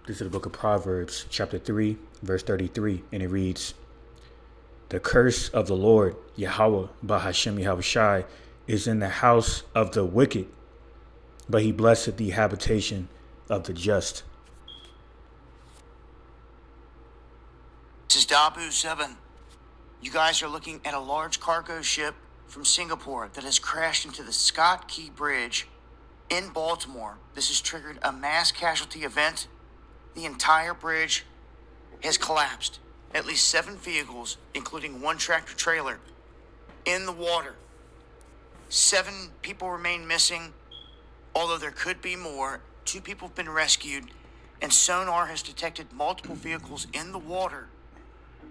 This is the book of Proverbs, chapter 3, verse 33, and it reads, "The curse of the Lord, Yahweh, Bahashem Yahushai, is in the house of the wicked, but he blesseth the habitation of the just." This is Dabu 7. You guys are looking at a large cargo ship from Singapore that has crashed into the Scott Key Bridge in Baltimore. This has triggered a mass casualty event. The entire bridge has collapsed. At least 7 vehicles, including one tractor trailer, in the water. 7 people remain missing, although there could be more. 2 people have been rescued, and sonar has detected multiple vehicles in the water,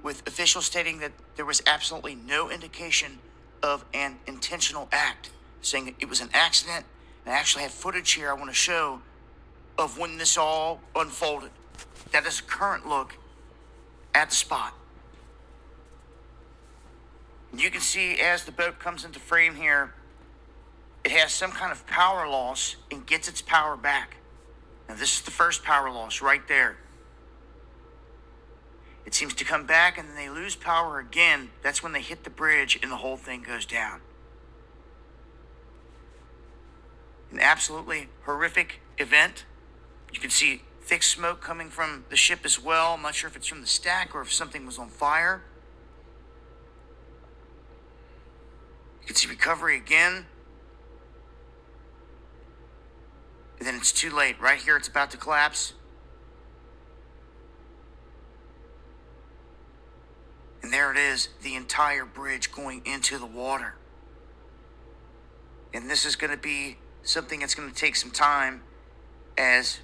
with officials stating that there was absolutely no indication of an intentional act, saying it was an accident. And I actually have footage here I want to show of when this all unfolded. That is a current look at the spot. And you can see as the boat comes into frame here, it has some kind of power loss and gets its power back. Now this is the first power loss right there. It seems to come back and then they lose power again. That's when they hit the bridge and the whole thing goes down. An absolutely horrific event. You can see thick smoke coming from the ship as well. I'm not sure if it's from the stack or if something was on fire. You can see recovery again. And then it's too late. Right here, it's about to collapse. And there it is, the entire bridge going into the water. And this is going to be something that's going to take some time as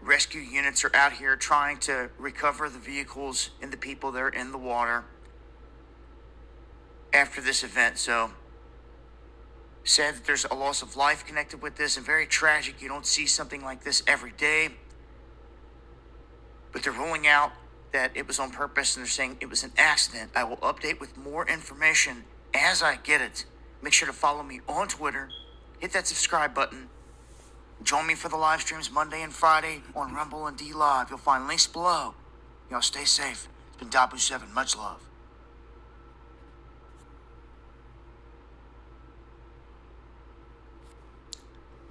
rescue units are out here trying to recover the vehicles and the people that are in the water after this event. So sad that there's a loss of life connected with this, and very tragic. You don't see something like this every day. But they're ruling out that it was on purpose, and they're saying it was an accident. I will update with more information as I get it. Make sure to follow me on Twitter. Hit that subscribe button. Join me for the live streams Monday and Friday on Rumble and D Live. You'll find links below. Y'all stay safe. It's been Dabu 7. Much love.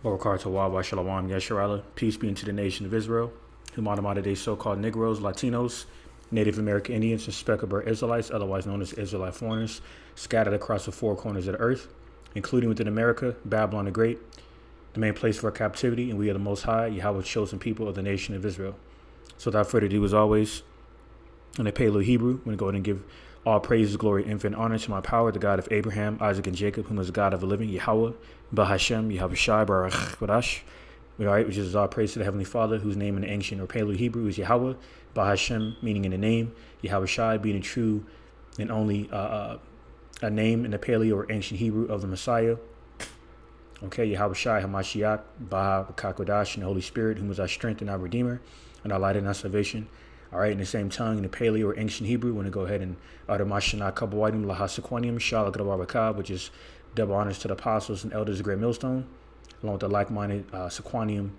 Barakar Tawaba Shalom Yasharala. Peace be unto the nation of Israel. Humana Day so-called Negroes, Latinos, Native American Indians, and speckled Israelites, otherwise known as Israelite foreigners, scattered across the 4 corners of the earth, including within America, Babylon the Great, the main place for captivity, and we are the Most High, Yahweh's chosen people of the nation of Israel. So without further ado, as always, in the Paleo Hebrew, I'm going to go ahead and give all praises, glory, infinite honor to my power, the God of Abraham, Isaac, and Jacob, whom is the God of the living, Yahweh, Bahashem, Yahushai, Baruch Badash. All right, which is all praise to the Heavenly Father, whose name in the ancient or Paleo Hebrew is Yahweh, Bahashem, meaning in the name, Yahushai, being the true and only a name in the Paleo or ancient Hebrew of the Messiah. Okay, Yahushai, Hamashiach, Baha, Kakodash, and the Holy Spirit, whom is our strength and our Redeemer, and our light and our salvation. All right, in the same tongue, in the Paleo or ancient Hebrew, we're going to go ahead and utter Mashana Kabawadim, Lahasaquanium, Shalakadabakab, which is double honors to the apostles and elders of the Great Millstone, along with the like-minded Sequanium,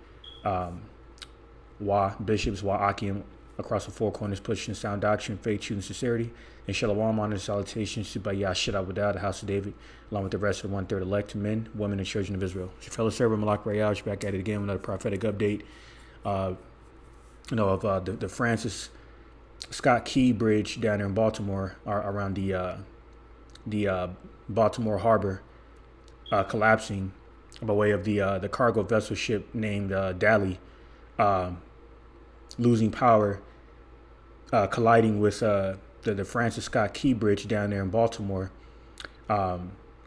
Wa bishops, Wa Akim, across the 4 corners, pushing sound doctrine, faith, truth, and sincerity. And Shalom, honor, salutations to Bayah Shirawadah, the house of David, along with the rest of the 1/3 elect men, women, and children of Israel. It's your fellow servant, Malak Rayaj, back at it again with another prophetic update. Of the Francis Scott Key Bridge down there in Baltimore, around the Baltimore Harbor, collapsing by way of the cargo vessel ship named Dali, losing power, colliding with the Francis Scott Key Bridge down there in Baltimore,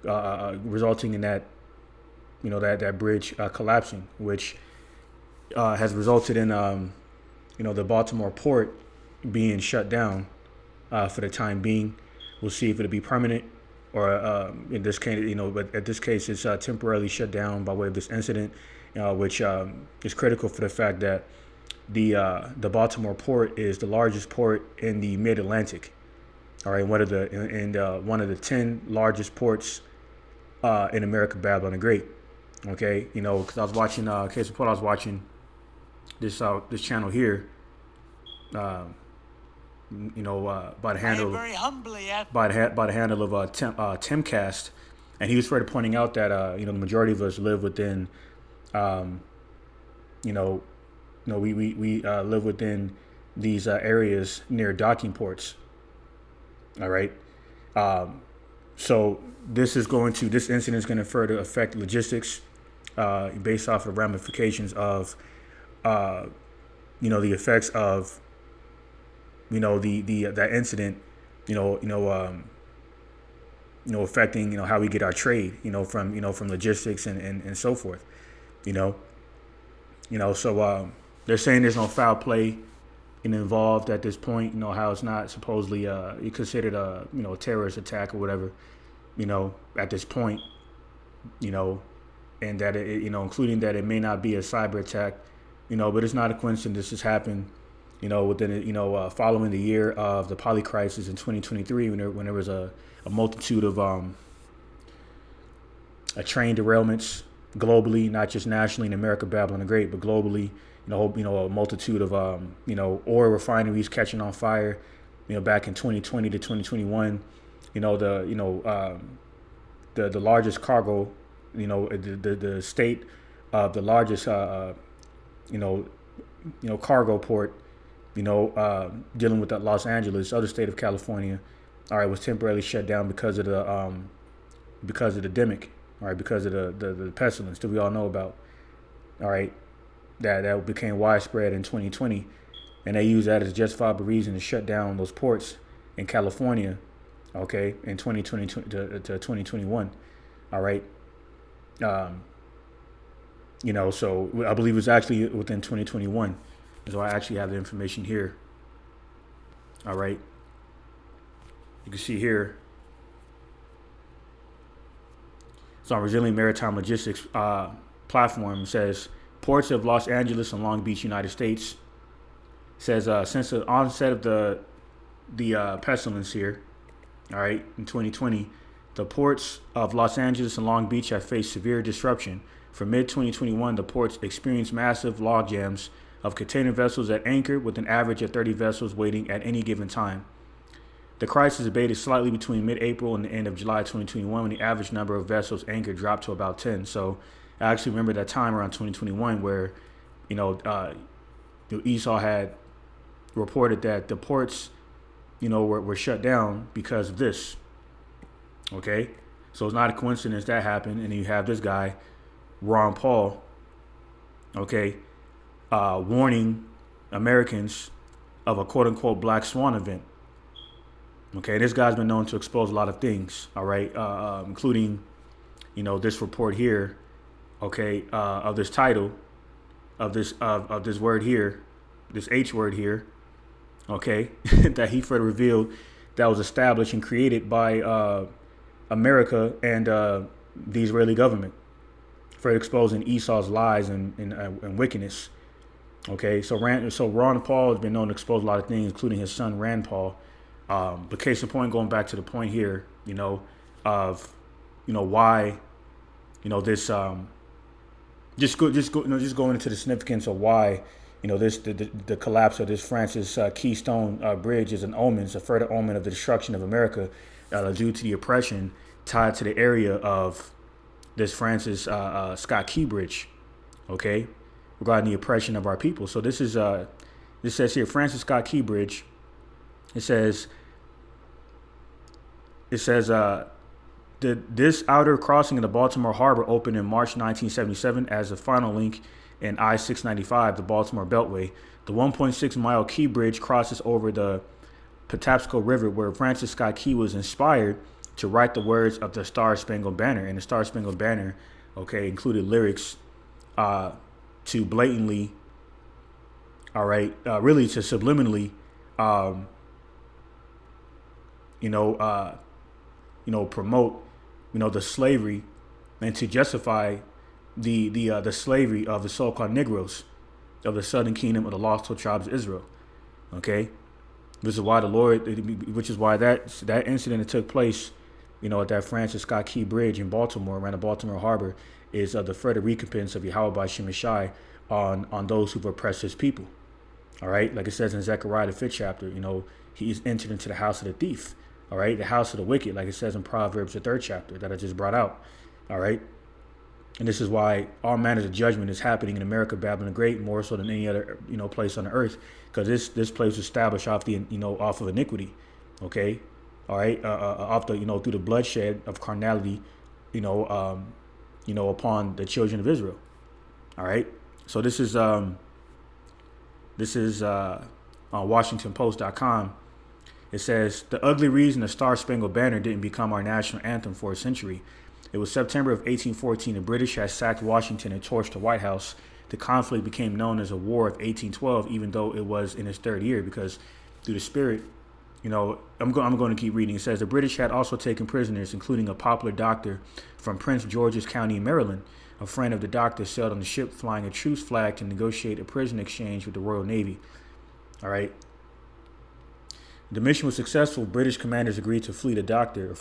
resulting in that that bridge collapsing, which has resulted in the Baltimore port being shut down for the time being. We'll see if it'll be permanent or in this case, but at this case, it's temporarily shut down by way of this incident, which is critical for the fact that the Baltimore port is the largest port in the Mid-Atlantic. All right, one of the 10 largest ports in America, Babylon the Great. Okay, because I was watching case report. I was watching this channel here, by the handle very humbly ask. by the handle of Timcast, and he was further pointing out that the majority of us live within, you know, we live within these areas near docking ports. All right. So this incident is going to further affect logistics, based off of the ramifications of, the effects of, that incident, affecting, how we get our trade, from logistics and so forth, so they're saying there's no foul play involved at this point, how it's not supposedly considered a terrorist attack or whatever, at this point, and that it, including that it may not be a cyber attack, but it's not a coincidence this has happened, within following the year of the poly crisis in 2023, when there was a multitude of train derailments globally, not just nationally in America, Babylon the Great, but globally. A multitude of oil refineries catching on fire, back in 2020 to 2021. The largest cargo, the state of the largest cargo port, dealing with Los Angeles, other state of California, all right, was temporarily shut down because of the demic, all right, because of the pestilence that we all know about, all right. That became widespread in 2020, and they used that as a justifiable reason to shut down those ports in California, okay, in 2020 to 2021, all right. So I believe it was actually within 2021, so I actually have the information here, all right. You can see here. So on Resilient Maritime Logistics platform says, ports of Los Angeles and Long Beach, United States, says since the onset of the pestilence here, all right, in 2020, the ports of Los Angeles and Long Beach have faced severe disruption. From mid-2021, the ports experienced massive log jams of container vessels at anchor, with an average of 30 vessels waiting at any given time. The crisis abated slightly between mid-April and the end of July 2021, when the average number of vessels anchored dropped to about 10. So I actually remember that time around 2021 where, Esau had reported that the ports, were shut down because of this. Okay, so it's not a coincidence that happened, and you have this guy, Ron Paul, okay, warning Americans of a quote-unquote Black Swan event. Okay, this guy's been known to expose a lot of things, all right, including, this report here, okay, of this title, of this word here, this H word here, okay, that he further revealed that was established and created by America and the Israeli government, for exposing Esau's lies and wickedness. Okay, so Ron Paul has been known to expose a lot of things, including his son Rand Paul. But case in point, going back to the point here, of why, this just going into the significance of why, the collapse of this Francis Keystone Bridge is an omen, it's a further omen of the destruction of America, due to the oppression tied to the area of this Francis Scott Key Bridge, okay, regarding the oppression of our people. So this says here, Francis Scott Key Bridge. It says this outer crossing in the Baltimore Harbor opened in March 1977 as a final link in I-695, the Baltimore Beltway. The 1.6-mile Key Bridge crosses over the Patapsco River, where Francis Scott Key was inspired to write the words of the Star Spangled Banner. And the Star Spangled Banner, okay, included lyrics to blatantly, all right, really to subliminally, promote, the slavery, and to justify the slavery of the so-called Negroes of the Southern Kingdom of the lost 12 tribes of Israel. Okay, which is why that incident that took place, at that Francis Scott Key Bridge in Baltimore, around the Baltimore Harbor, is the further recompense of Yahweh by Shemeshai, on those who've oppressed his people. All right, like it says in Zechariah the 5th chapter, he's entered into the house of the thief. All right, the house of the wicked, like it says in Proverbs the 3rd chapter that I just brought out. All right, and this is why all manners of judgment is happening in America, Babylon the Great, more so than any other place on the earth, because this place was established off the off of iniquity. Okay, all right, off the through the bloodshed of carnality, upon the children of Israel. All right, so this is on WashingtonPost.com. It says the ugly reason the Star Spangled Banner didn't become our national anthem for a century. It was September of 1814. The British had sacked Washington and torched the White House. The conflict became known as a War of 1812, even though it was in its third year, because through the spirit, I'm going to keep reading. It says the British had also taken prisoners, including a popular doctor from Prince George's County in Maryland. A friend of the doctor sailed on the ship flying a truce flag to negotiate a prison exchange with the Royal Navy. All right. The mission was successful. British commanders agreed to free the doctor,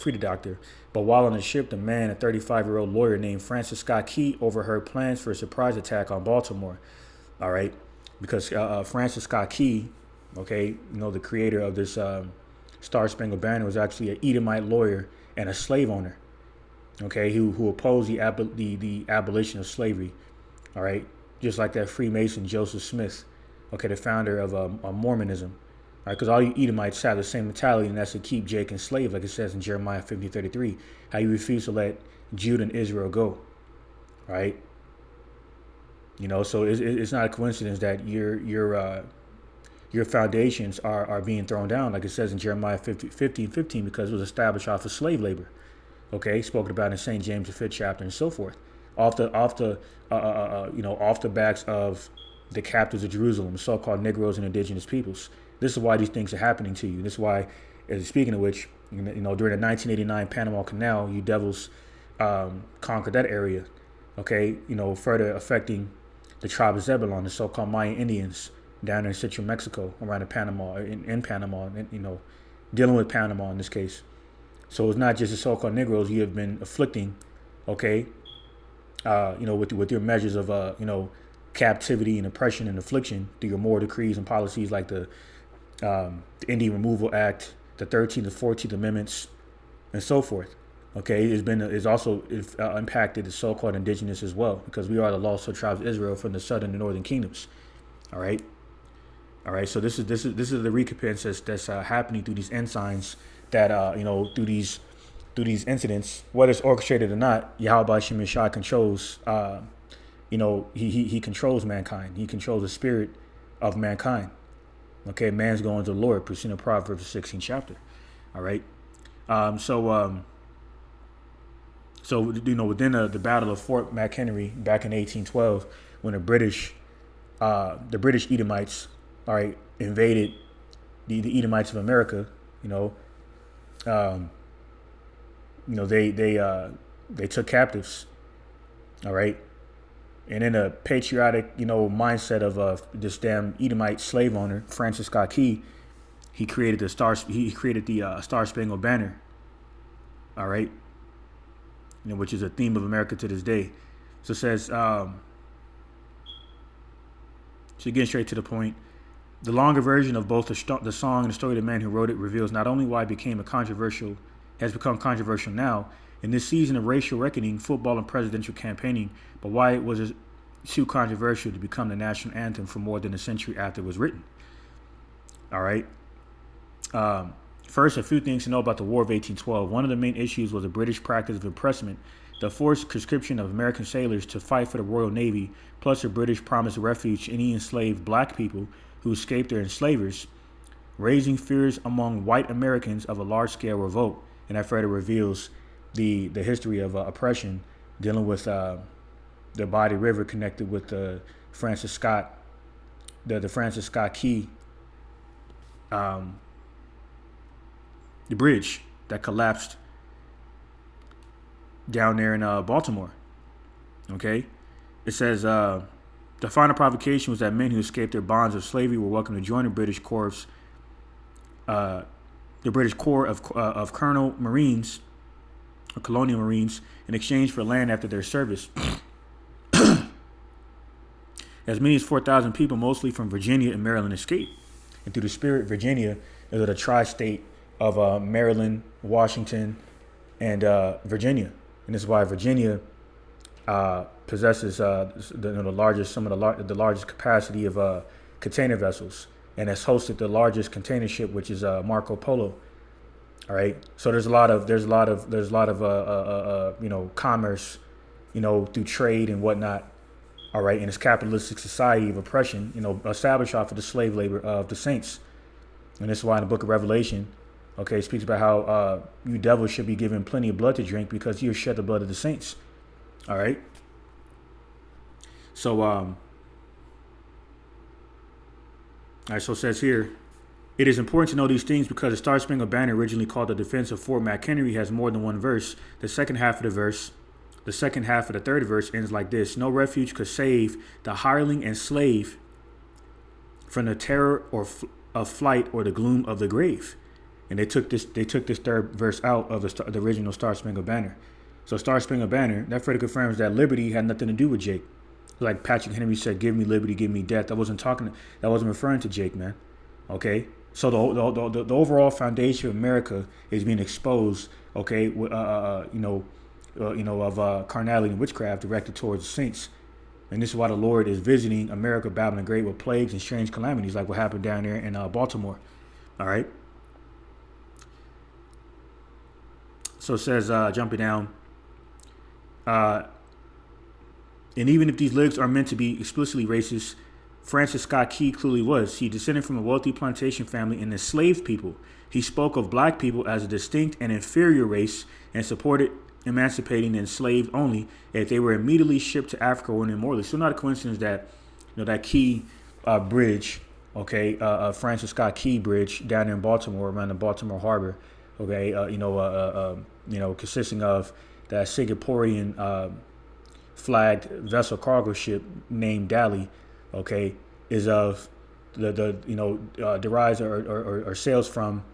but while on the ship, the man, a 35-year-old lawyer named Francis Scott Key, overheard plans for a surprise attack on Baltimore. All right, because Francis Scott Key, the creator of this Star Spangled Banner, was actually an Edomite lawyer and a slave owner. Okay, who opposed the abolition of slavery. All right, just like that Freemason Joseph Smith, the founder of Mormonism. Because all you Edomites have the same mentality, and that's to keep Jake enslaved, like it says in Jeremiah 50:33, how you refuse to let Judah and Israel go, right? So it's not a coincidence that your foundations are being thrown down, like it says in Jeremiah 50:15, because it was established off of slave labor, spoken about in St. James the 5th chapter and so forth, off the backs of the captives of Jerusalem, so-called Negroes and indigenous peoples. This is why these things are happening to you. This is why, speaking of which, during the 1989 Panama Canal, you devils conquered that area, further affecting the tribe of Zebulon, the so-called Mayan Indians down in Central Mexico, around the Panama, in Panama, and, dealing with Panama in this case. So it's not just the so-called Negroes you have been afflicting, with your measures of, captivity and oppression and affliction through your moral decrees and policies like the Indian Removal Act, the 13th and 14th Amendments, and so forth. It's also impacted the so-called indigenous as well, because we are the lost tribes of Israel from the southern and northern kingdoms. All right. So this is the recompense that's happening through these ensigns that through these incidents, whether it's orchestrated or not. Yahweh Shem Yeshai controls. He controls mankind. He controls the spirit of mankind. Man's going to the Lord, pursuing Proverbs 16th chapter. All right. So within the Battle of Fort McHenry back in 1812, when the British Edomites, invaded the Edomites of America, they took captives. All right. And in a patriotic, mindset of this damn Edomite slave owner, Francis Scott Key, he created the Star Spangled Banner. All right, which is a theme of America to this day. So it says, to get straight to the point, the longer version of both the song and the story of the man who wrote it reveals not only why it has become controversial now, in this season of racial reckoning, football, and presidential campaigning, but why it was too controversial to become the national anthem for more than a century after it was written. All right. First, a few things to know about the War of 1812. One of the main issues was the British practice of impressment, the forced conscription of American sailors to fight for the Royal Navy, plus the British promised refuge to any enslaved black people who escaped their enslavers, raising fears among white Americans of a large-scale revolt. And that further reveals the history of oppression, dealing with the Body River connected with the Francis Scott Key, the bridge that collapsed down there in Baltimore. It says the final provocation was that men who escaped their bonds of slavery were welcome to join the British Corps, of Colonial Marines, in exchange for land after their service. As many as 4,000 people, mostly from Virginia and Maryland, escaped. And through the spirit, Virginia is the tri-state of Maryland, Washington, and Virginia. And this is why Virginia possesses the largest, the largest capacity of container vessels, and has hosted the largest container ship, which is Marco Polo. All right, so there's a lot of commerce, through trade and whatnot. All right, in this capitalistic society of oppression, established off of the slave labor of the saints. And this is why in the book of Revelation, it speaks about how you devils should be given plenty of blood to drink because you have shed the blood of the saints. All right. So, all right, so it says here, it is important to know these things because the Star Spangled Banner, originally called the Defense of Fort McHenry, has more than one verse. The second half of the third verse ends like this: no refuge could save the hireling and slave from the terror of flight or the gloom of the grave. And they took this third verse out of the original Star Spangled Banner. So Star Spangled Banner, that further confirms that liberty had nothing to do with Jake. Like Patrick Henry said, "Give me liberty, give me death." That wasn't referring to Jake, man. Okay, so the overall foundation of America is being exposed. Okay, of carnality and witchcraft directed towards the saints, and this is why the Lord is visiting America, Babylon Great, with plagues and strange calamities, like what happened down there in Baltimore. All right. So it says, jumping down. And even if these lyrics are meant to be explicitly racist, Francis Scott Key clearly was. He descended from a wealthy plantation family and enslaved people. He spoke of black people as a distinct and inferior race and supported emancipating the enslaved only if they were immediately shipped to Africa or immortally. So not a coincidence that that Key bridge, Francis Scott Key Bridge down there in Baltimore, around the Baltimore Harbor, consisting of that Singaporean flagged vessel cargo ship named Dali, is of derives or sails from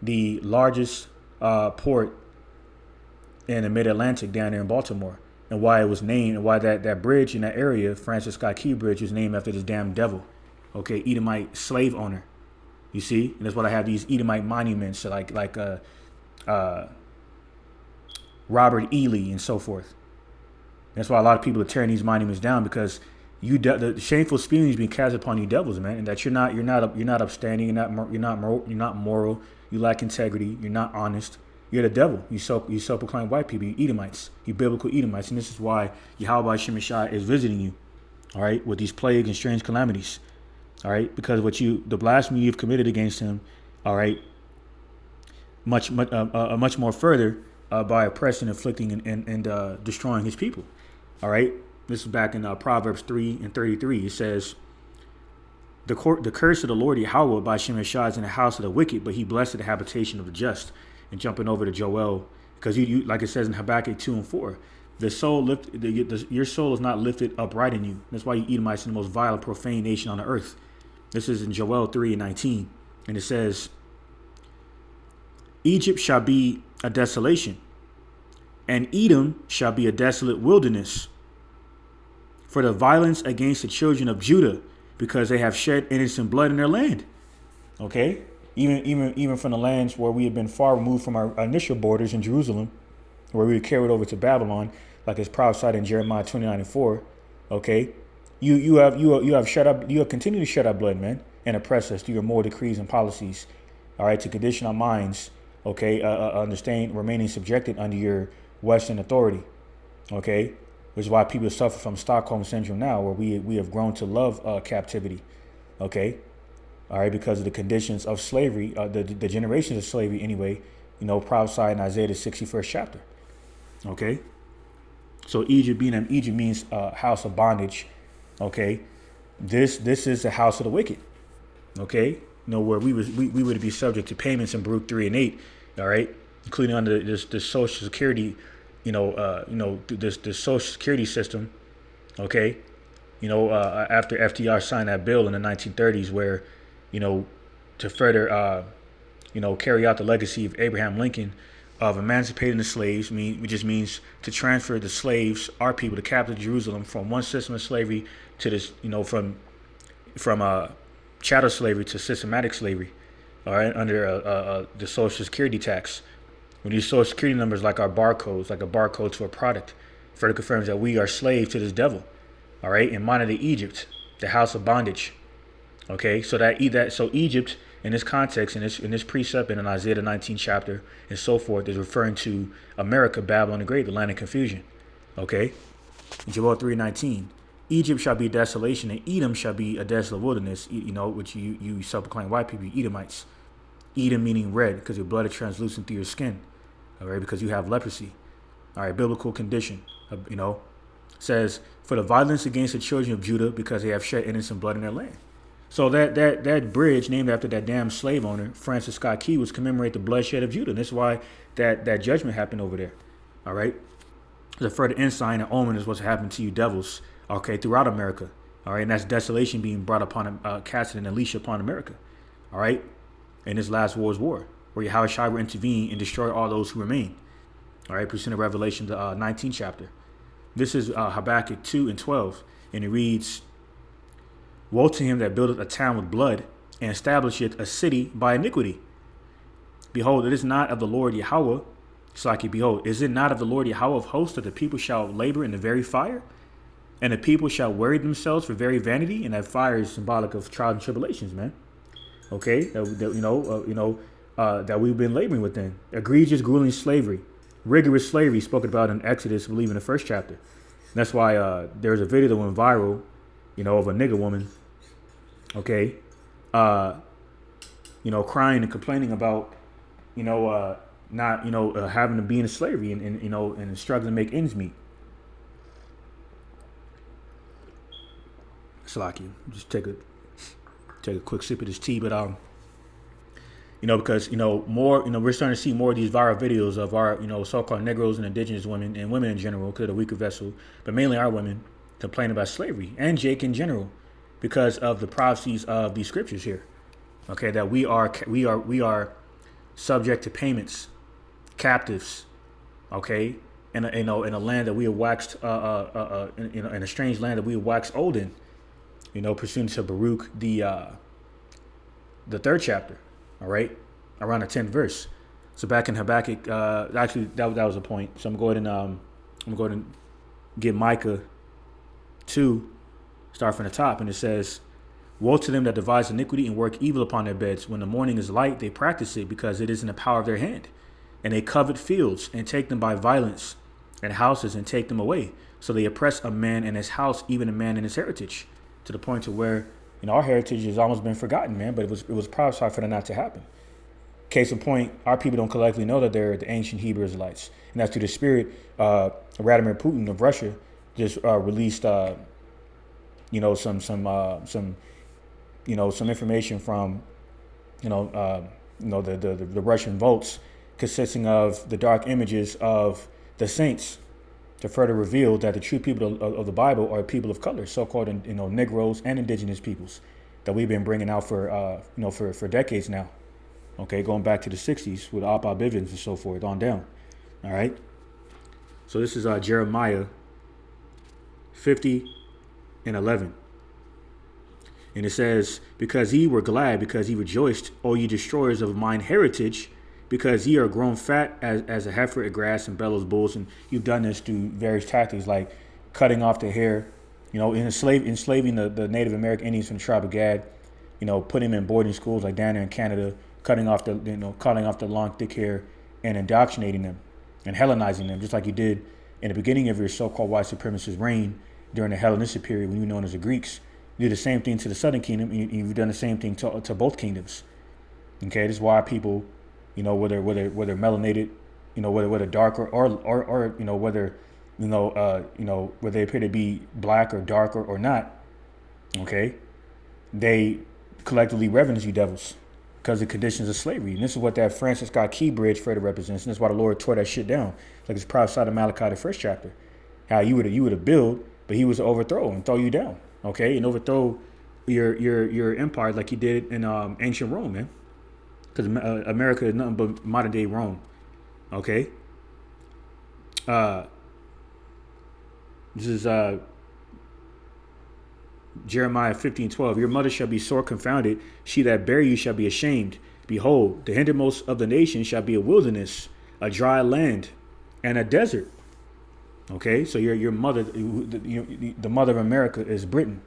the largest port in the mid-Atlantic down there in Baltimore, and why it was named, and why that bridge in that area, Francis Scott Key Bridge, was named after this damn devil, Edomite slave owner. You see, and that's why I have these Edomite monuments, like Robert Ely and so forth. That's why a lot of people are tearing these monuments down, because the shameful spewing being cast upon you devils, man, and that you're not upstanding, you're not moral, you lack integrity, you're not honest. You're the devil. You self-proclaimed white people, you Edomites, you biblical Edomites, and this is why Yahweh Shemashai is visiting you, all right, with these plagues and strange calamities, all right, because the blasphemy you've committed against him, all right, much more further by oppressing, afflicting, and destroying his people, all right. This is back in Proverbs 3:33. It says, the curse of the Lord Yahweh by Shemashai is in the house of the wicked, but he blessed the habitation of the just. And jumping over to Joel, because you like it says in Habakkuk 2:4, your soul is not lifted upright in you. That's why you Edomites are the most vile, profane nation on the earth. This is in Joel 3:19, and it says, Egypt shall be a desolation, and Edom shall be a desolate wilderness for the violence against the children of Judah, because they have shed innocent blood in their land. Okay. Even from the lands where we have been far removed from our initial borders in Jerusalem, where we were carried over to Babylon, like it's prophesied in Jeremiah 29:4. You have continued to shed our blood, man, and oppress us through your moral decrees and policies, all right, to condition our minds, understand, remaining subjected under your Western authority, which is why people suffer from Stockholm syndrome now, where we have grown to love captivity, all right, because of the conditions of slavery, the generations of slavery anyway, prophesied in Isaiah the 61st chapter. So Egypt means house of bondage. This is the house of the wicked. Where we would be subject to payments in Baruch 3:8. All right, including under this Social Security, this Social Security system. After FDR signed that bill in the 1930s, where to further, carry out the legacy of Abraham Lincoln of emancipating the slaves, which just means to transfer the slaves, our people, the captive Jerusalem, from one system of slavery to this, from chattel slavery to systematic slavery, all right, under the Social Security tax. When these Social Security numbers like our barcodes, like a barcode to a product, further confirms that we are slaves to this devil, all right, in modern day Egypt, the house of bondage. Okay, so Egypt in this context, in this precept, and in Isaiah the 19th chapter, and so forth, is referring to America, Babylon the Great, the land of confusion. Okay, Joel 3:19, Egypt shall be desolation, and Edom shall be a desolate wilderness. Which you self-proclaimed white people, Edomites. Edom meaning red, because your blood is translucent through your skin. All right, because you have leprosy. All right, biblical condition. Says for the violence against the children of Judah, because they have shed innocent blood in their land. So that bridge named after that damn slave owner, Francis Scott Key, was commemorate the bloodshed of Judah. And that's why that judgment happened over there. All right. The further insight and omen is what's happened to you devils, okay, throughout America. All right. And that's desolation being brought upon, casted and unleashed upon America. All right. In this last world's war, where Yahushua will intervene and destroy all those who remain. All right. Pursuant to Revelation, the 19th chapter. This is Habakkuk 2:12. And it reads, woe to him that buildeth a town with blood, and establisheth a city by iniquity. Behold, it is not of the Lord Yahweh. Behold, is it not of the Lord Yahweh of hosts that the people shall labor in the very fire? And the people shall weary themselves for very vanity? And that fire is symbolic of trials and tribulations, man. Okay, that we've been laboring within. Egregious, grueling slavery. Rigorous slavery spoken about in Exodus, I believe in the 1st chapter. And that's why there's a video that went viral, of a nigger woman, okay, crying and complaining about, not, having to be in slavery and struggling to make ends meet. Slacky, just take a quick sip of this tea, but because more, we're starting to see more of these viral videos of our, so-called Negroes and indigenous women and women in general, because of the weaker vessel, but mainly our women complaining about slavery, and Jake in general, because of the prophecies of these scriptures here. Okay, that we are subject to payments, captives. Okay, in a land that we have waxed, in a strange land that we have waxed old in. Pursuant to Baruch the 3rd chapter. All right, around the 10th verse. So back in Habakkuk, actually that was a point. So I'm going to get Micah 2, start from the top, and it says, woe to them that devise iniquity and work evil upon their beds. When the morning is light, they practice it, because it is in the power of their hand. And they covet fields and take them by violence, and houses and take them away. So they oppress a man in his house, even a man in his heritage, to the point to where our heritage has almost been forgotten, man. But it was prophesied for that not to happen. Case in point, our people don't collectively know that they're the ancient Hebrew Israelites, and that's through the spirit. Vladimir Putin of Russia just released some information from the Russian vaults, consisting of the dark images of the saints, to further reveal that the true people of the Bible are people of color, so-called Negroes and indigenous peoples, that we've been bringing out for decades now. Okay, going back to the 60s with Abba Bivens and so forth on down. All right. So this is Jeremiah 50:11. And it says, because ye were glad, because ye rejoiced, O ye destroyers of mine heritage, because ye are grown fat as a heifer at grass and bellows bulls. And you've done this through various tactics, like cutting off the hair, enslaving the Native American Indians from the tribe of Gad, putting them in boarding schools like down there in Canada, cutting off the long, thick hair and indoctrinating them and Hellenizing them, just like you did in the beginning of your so-called white supremacist reign during the Hellenistic period when you were known as the Greeks. You did the same thing to the Southern Kingdom, and you've done the same thing to both kingdoms. Okay, this is why people, whether melanated, whether darker or whether whether they appear to be black or dark or not, okay, they collectively reverence you devils because of conditions of slavery. And this is what that Francis Scott Key Bridge further represents. And that's why the Lord tore that shit down. Like it's prophesied in Malachi, the 1st chapter. How you would have build, but he was to overthrow and throw you down. Okay, and overthrow your empire like he did in ancient Rome, man. Because America is nothing but modern day Rome. Okay. This is Jeremiah 15:12. Your mother shall be sore confounded. She that bare you shall be ashamed. Behold, the hindermost of the nations shall be a wilderness, a dry land, and a desert. Okay, so your mother, the mother of America is Britain.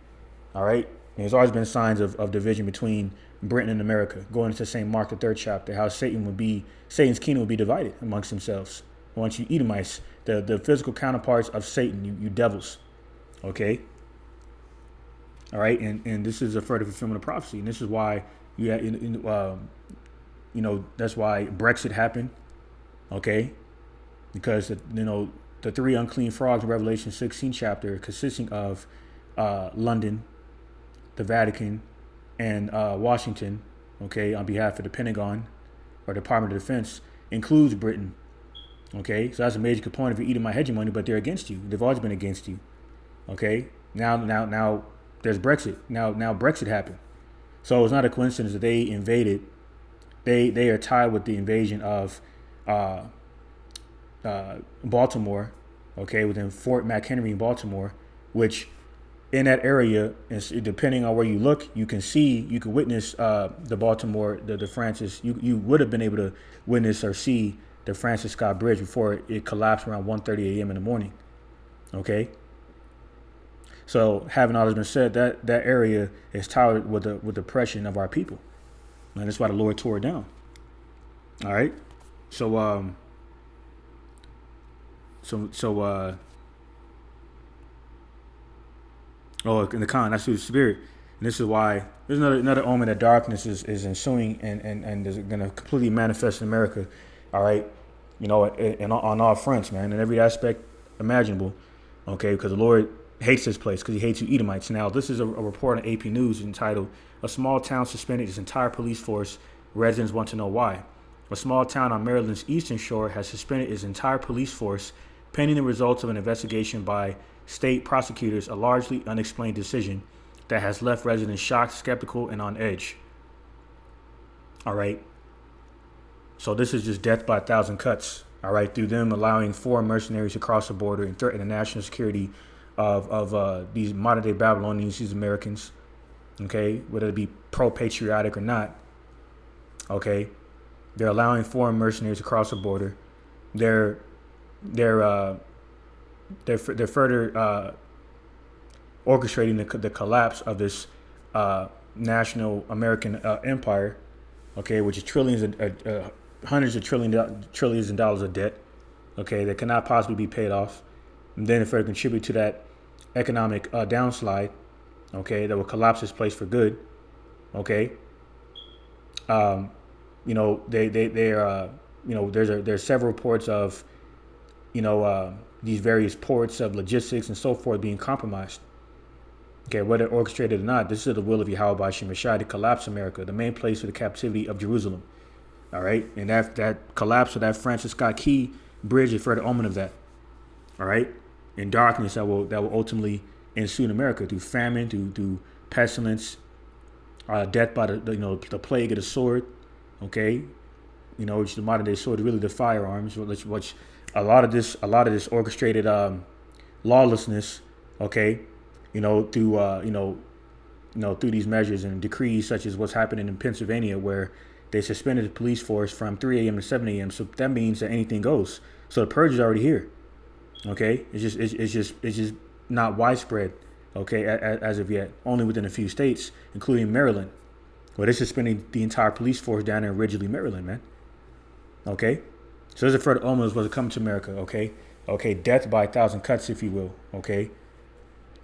All right, and there's always been signs of division between Britain and America. Going into St. Mark the 3rd chapter, how Satan's kingdom would be divided amongst themselves. Amongst you Edomites, the physical counterparts of Satan, you devils. Okay. All right, and this is a further fulfillment of prophecy, and this is why that's why Brexit happened. Okay, because the three unclean frogs in Revelation 16 chapter, consisting of London, the Vatican, and Washington, okay, on behalf of the Pentagon or Department of Defense, includes Britain. Okay, so that's a major component of your Edomite hegemony, but they're against you. They've always been against you. Okay, now there's Brexit. Now Brexit happened. So it's not a coincidence that they invaded. They are tied with the invasion of Baltimore, okay, within Fort McHenry in Baltimore, which in that area, depending on where you look, you can witness the Baltimore, the Francis. You would have been able to witness or see the Francis Scott Bridge before it collapsed around 1:30 a.m. in the morning. Okay. So having all this been said, that area is tied with the oppression of our people, and that's why the Lord tore it down. All right. So in the con, that's through the spirit. And this is why there's another omen that darkness is ensuing and is going to completely manifest in America. All right. And on all fronts, man, in every aspect imaginable. Okay. Because the Lord hates this place because he hates you Edomites. Now, this is a report on AP News entitled, "A Small Town Suspended Its Entire Police Force. Residents Want to Know Why." A small town on Maryland's eastern shore has suspended its entire police force pending the results of an investigation by state prosecutors, a largely unexplained decision that has left residents shocked, skeptical, and on edge. All right. So this is just death by a thousand cuts. All right. Through them allowing foreign mercenaries to cross the border and threaten the national security of these modern day Babylonians, these Americans. Okay. Whether it be pro-patriotic or not. Okay. They're allowing foreign mercenaries to cross the border. They're further orchestrating the collapse of this national American empire, okay, which is trillions and hundreds of trillions of dollars of debt, okay, that cannot possibly be paid off, and then further contribute to that economic downslide, okay, that will collapse this place for good, okay. There's several reports of, these various ports of logistics and so forth being compromised. Okay, whether orchestrated or not, this is the will of Yahweh B'Shem Rashai to collapse America, the main place for the captivity of Jerusalem. All right, and that collapse of that Francis Scott Key Bridge is further omen of that. All right, and darkness that will ultimately ensue in America through famine, through pestilence, death by the plague of the sword. Okay, which the modern day sword is really the firearms, which a lot of this orchestrated lawlessness. Okay, through these measures and decrees such as what's happening in Pennsylvania, where they suspended the police force from 3 a.m. to 7 a.m. So that means that anything goes. So the purge is already here. Okay, it's just not widespread. Okay, as of yet, only within a few states, including Maryland, where they're suspending the entire police force down there in Ridgely, Maryland, man. Okay, so there's a further omen was coming to America. Okay, death by a thousand cuts, if you will. Okay.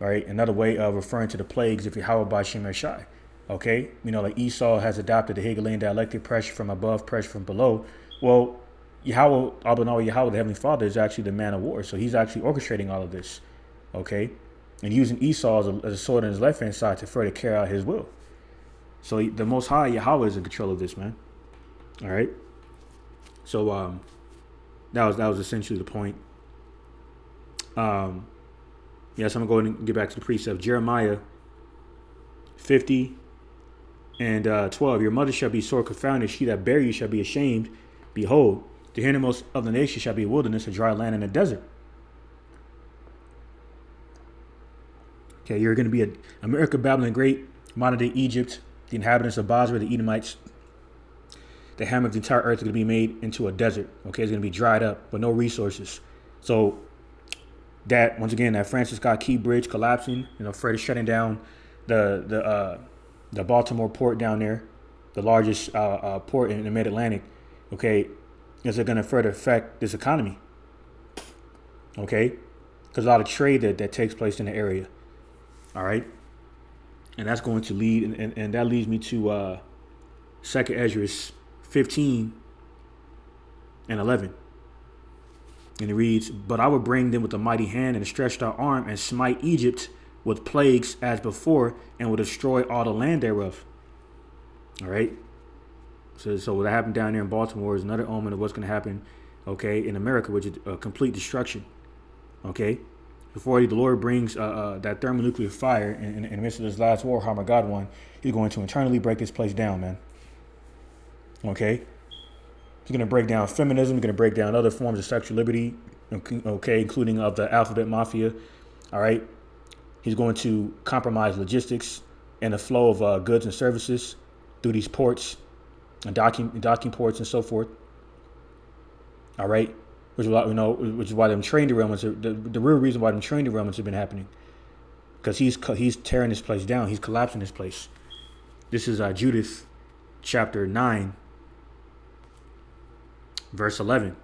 All right, another way of referring to the plagues if Yahweh B'Shem Rashai. Okay, like Esau has adopted the Hegelian dialectic, pressure from above, pressure from below. Well, Yahweh, the Heavenly Father, is actually the man of war, so he's actually orchestrating all of this. Okay, and using Esau as a sword on his left hand side to further carry out his will. So the Most High Yahweh is in control of this, man. All right, so that was essentially the point. Yes, I'm going to go ahead and get back to the precept. Jeremiah 50 and 12. Your mother shall be sore confounded. She that bare you shall be ashamed. Behold, The hintermost of the nation shall be a wilderness, a dry land, and a desert. Okay, you're going to be America, Babylon, Great, modern day Egypt, the inhabitants of Basra, the Edomites, the hammer of the entire earth is going to be made into a desert. Okay, it's going to be dried up with no resources. So that, once again, that Francis Scott Key Bridge collapsing, Fred is shutting down the Baltimore port down there, the largest port in the mid-Atlantic. Okay, is it going to further affect this economy? Okay, because a lot of trade that takes place in the area. All right, and that's going to lead, and that leads me to 2nd Ezra 15 and 11. And it reads, "But I will bring them with a mighty hand and a stretched out arm and smite Egypt with plagues as before and will destroy all the land thereof." All right. So what happened down there in Baltimore is another omen of what's going to happen, okay, in America, which is a complete destruction. Okay. Before the Lord brings that thermonuclear fire in the midst of this last war, Armageddon, he's going to internally break this place down, man. Okay. He's going to break down feminism. He's going to break down other forms of sexual liberty, okay, including of the alphabet mafia. All right. He's going to compromise logistics and the flow of goods and services through these ports and docking ports and so forth. All right. Which is why them train derailments the real reason why them train derailments have been happening. Because he's tearing this place down. He's collapsing this place. This is Judith chapter 9, verse 11.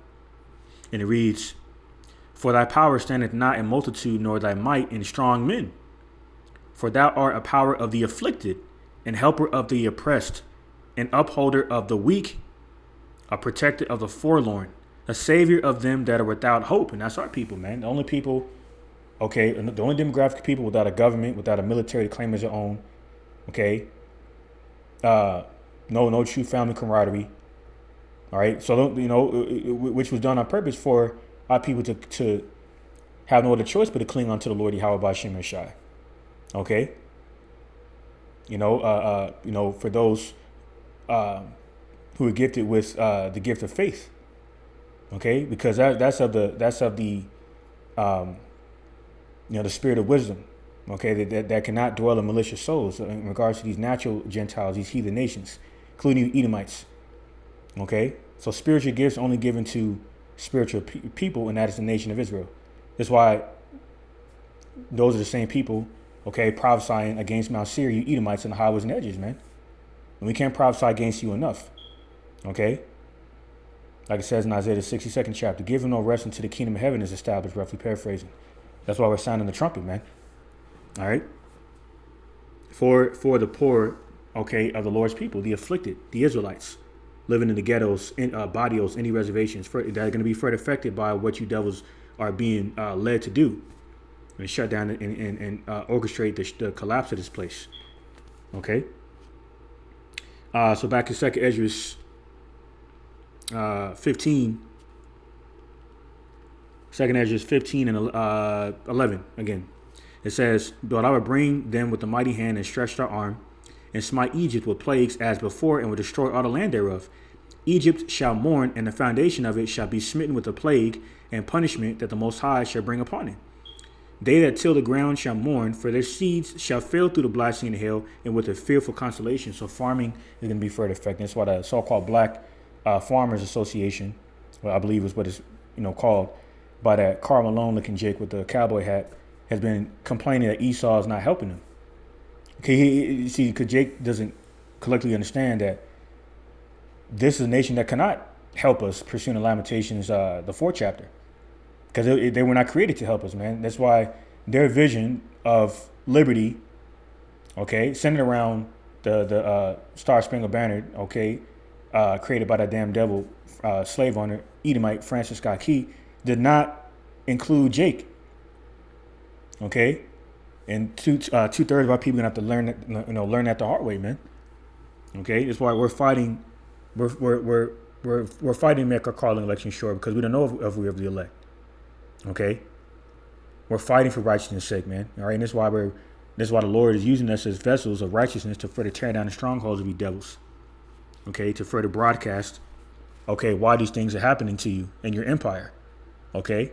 And it reads, "For thy power standeth not in multitude, nor thy might in strong men. For thou art a power of the afflicted, and helper of the oppressed, an upholder of the weak, a protector of the forlorn, a savior of them that are without hope." And that's our people, man. The only people, okay, the only demographic people without a government, without a military to claim as their own, okay. No true family camaraderie. All right, so which was done on purpose for our people to have no other choice but to cling on to the Lord Yahweh B'Shem Yeshai. Okay. For those who are gifted with the gift of faith. Okay, because that's of the the spirit of wisdom. Okay, that cannot dwell in malicious souls in regards to these natural Gentiles, these heathen nations, including Edomites. Okay, so spiritual gifts only given to spiritual people, and that is the nation of Israel. That's why those are the same people, okay, prophesying against Mount Seir, you Edomites, and the highways and edges, man. And we can't prophesy against you enough. Okay. Like it says in Isaiah the 62nd chapter, "Give him no rest until the kingdom of heaven is established," roughly paraphrasing. That's why we're sounding the trumpet, man. All right. For the poor, okay, of the Lord's people, the afflicted, the Israelites, living in the ghettos, in barrios, any reservations that are going to be further affected by what you devils are being led to do, and shut down and orchestrate the collapse of this place. Okay. So back in 2nd Ezra 15. 2nd Ezra 15 and 11 again. It says, "But I will bring them with a mighty hand and stretched out arm, and smite Egypt with plagues as before, and will destroy all the land thereof. Egypt shall mourn, and the foundation of it shall be smitten with a plague and punishment that the Most High shall bring upon it. They that till the ground shall mourn, for their seeds shall fail through the blasting and the hail, and with a fearful consolation." So farming is going to be further affected. That's why the so-called Black Farmers Association, well, I believe is what it's called, by that Karl Malone looking Jake with the cowboy hat, has been complaining that Esau is not helping him. Okay, because Jake doesn't collectively understand that this is a nation that cannot help us, pursuing the Lamentations, the 4th chapter, because they were not created to help us, man. That's why their vision of liberty, okay, centered around the Star Spangled Banner, okay, created by that damn devil, slave owner, Edomite Francis Scott Key, did not include Jake. Okay, and two-thirds of our people are gonna have to learn that the hard way, man. Okay, that's why we're fighting. We're fighting to make our calling election sure, because we don't know if we ever the elect. Okay, we're fighting for righteousness' sake, man. All right, and that's why the Lord is using us as vessels of righteousness to further tear down the strongholds of these devils. Okay, to further broadcast okay, why these things are happening to you and your empire. Okay.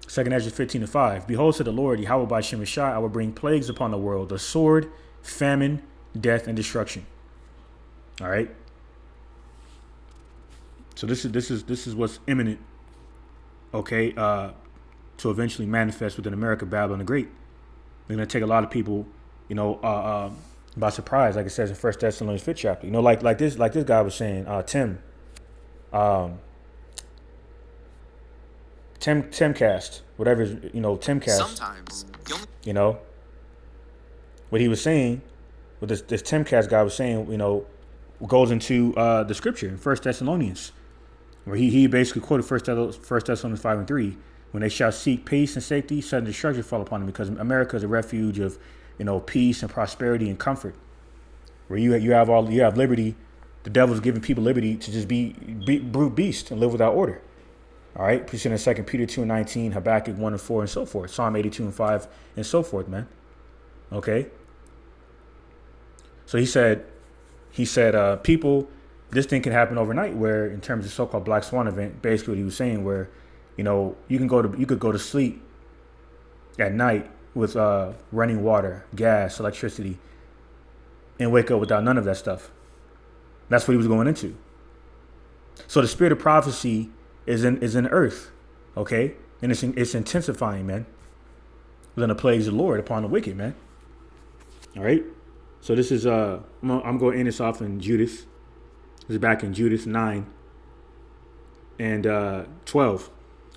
2nd Ezra 15:5. Behold, said the Lord, Yahweh by Shem Shai, I will bring plagues upon the world, the sword, famine, death, and destruction. All right. So this is what's imminent, okay, to eventually manifest within America, Babylon the Great. They're gonna take a lot of people, by surprise, like it says in 1 Thessalonians 5th chapter. Like this guy was saying, Timcast, whatever, Timcast. Sometimes What he was saying, what this Timcast guy was saying, goes into the scripture in 1 Thessalonians, where he basically quoted 1 Thessalonians 5:3, when they shall seek peace and safety, sudden destruction fall upon them, because America is a refuge of, peace and prosperity and comfort, where you have liberty. The devil's giving people liberty to just be brute beast and live without order. All right, presented in 2 Peter 2:19, Habakkuk 1:4, and so forth, Psalm 82:5, and so forth, man. Okay. So he said, people, this thing can happen overnight, where in terms of so-called Black Swan event, basically what he was saying, where, you could go to sleep at night with running water, gas, electricity, and wake up without none of that stuff. That's what he was going into. So the spirit of prophecy is in earth, okay, and it's intensifying, man. Then the plagues of the Lord upon the wicked, man. All right. So this is I'm going to end this off in Judith. This is back in Judith 9 and 12.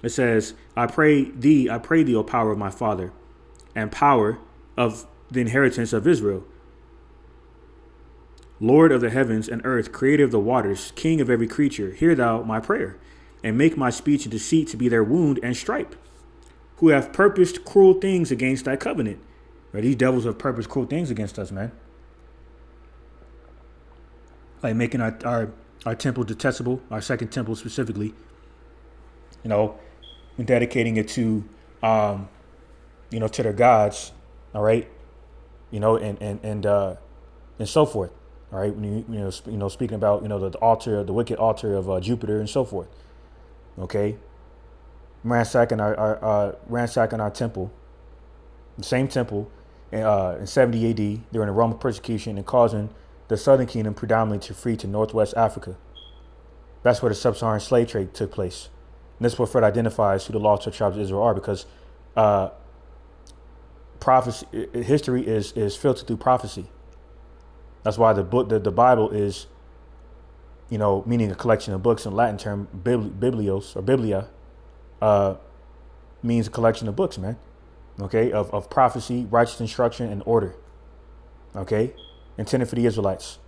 It says, I pray thee, O power of my father, and power of the inheritance of Israel, Lord of the heavens and earth, creator of the waters, king of every creature, hear thou my prayer, and make my speech and deceit to be their wound and stripe, who have purposed cruel things against thy covenant. Right? These devils have purposed cruel things against us, man. Like making our temple detestable, our second temple specifically, and dedicating it to, to their gods, all right, and so forth, all right. When speaking about the altar, the wicked altar of Jupiter and so forth, okay, ransacking our temple, the same temple, in 70 A.D. during the Roman persecution, and causing the Southern Kingdom predominantly to flee to Northwest Africa. That's where the sub-Saharan slave trade took place. And this is what further identifies who the lost 12 tribes of Israel are, because prophecy, history is filtered through prophecy. That's why the Bible is, meaning a collection of books. In Latin term, biblios or biblia, means a collection of books, man. Okay, of prophecy, righteous instruction, and order. Okay, intended for the Israelites.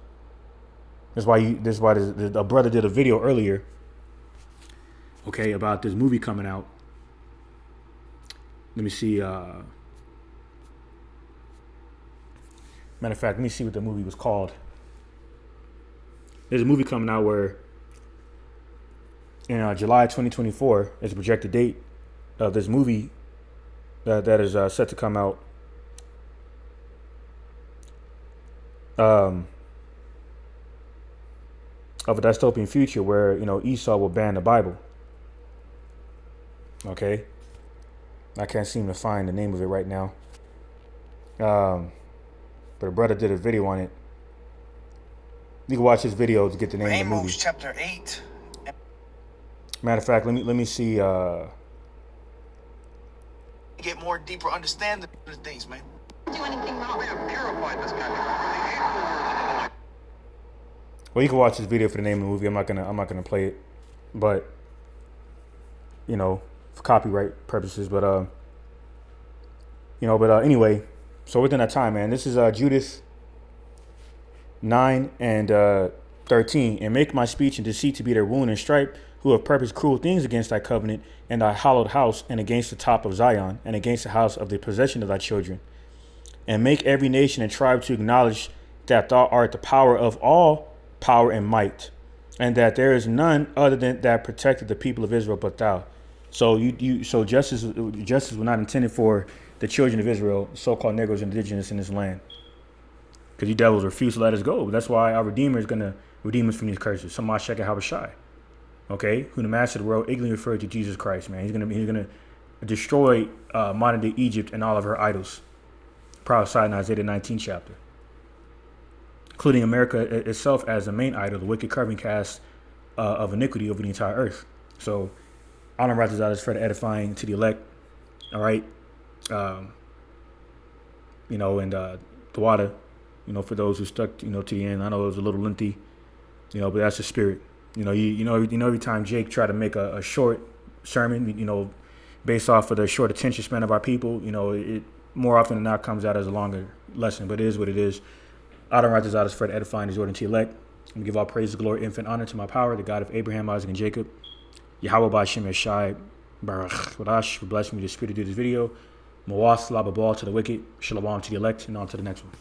That's why a brother did a video earlier, okay, about this movie coming out. Let me see. Matter of fact, let me see what the movie was called. There's a movie coming out where in July 2024 is a projected date of this movie that is set to come out. Of a dystopian future where Esau will ban the Bible. Okay, I can't seem to find the name of it right now. But a brother did a video on it. You can watch this video to get the name of the movie. Chapter 8. Matter of fact, let me see. Get more deeper understanding of things, man. Do anything wrong. We have purified this country for the hateful words of the Well, you can watch this video for the name of the movie. I'm not gonna play it, but for copyright purposes. But anyway, so within that time, man, this is Judith 9 and 13, and make my speech and deceit to be their wound and stripe, who have purposed cruel things against thy covenant and thy hallowed house, and against the top of Zion, and against the house of the possession of thy children, and make every nation and tribe to acknowledge that thou art the power of all power and might, and that there is none other than that protected the people of Israel but thou. So so justice was not intended for the children of Israel, so-called Negroes, indigenous in this land, because you devils refuse to let us go. That's why our Redeemer is gonna redeem us from these curses. Somebody check out Habashai. Okay, who the master of the world ignorantly referred to Jesus Christ, man. He's gonna destroy modern day Egypt and all of her idols. Prophesied in Isaiah 19 chapter, including America itself as the main idol, the wicked carving cast of iniquity over the entire earth. So, honor righteous out is for the edifying to the elect. All right, and the water, for those who stuck, to the end. I know it was a little lengthy, but that's the spirit. Every time Jake tried to make a short sermon, based off of the short attention span of our people, it more often than not comes out as a longer lesson. But it is what it is. Honor righteous out is for the edifying, exhorting to the elect. And give all praise, glory, infinite honor to my power, the God of Abraham, Isaac, and Jacob. Yahweh Ba'Shem Yeshai Baruch Wadash for blessing me to speak to do this video. Mawas Lababal to the wicked, Shalom to the elect, and on to the next one.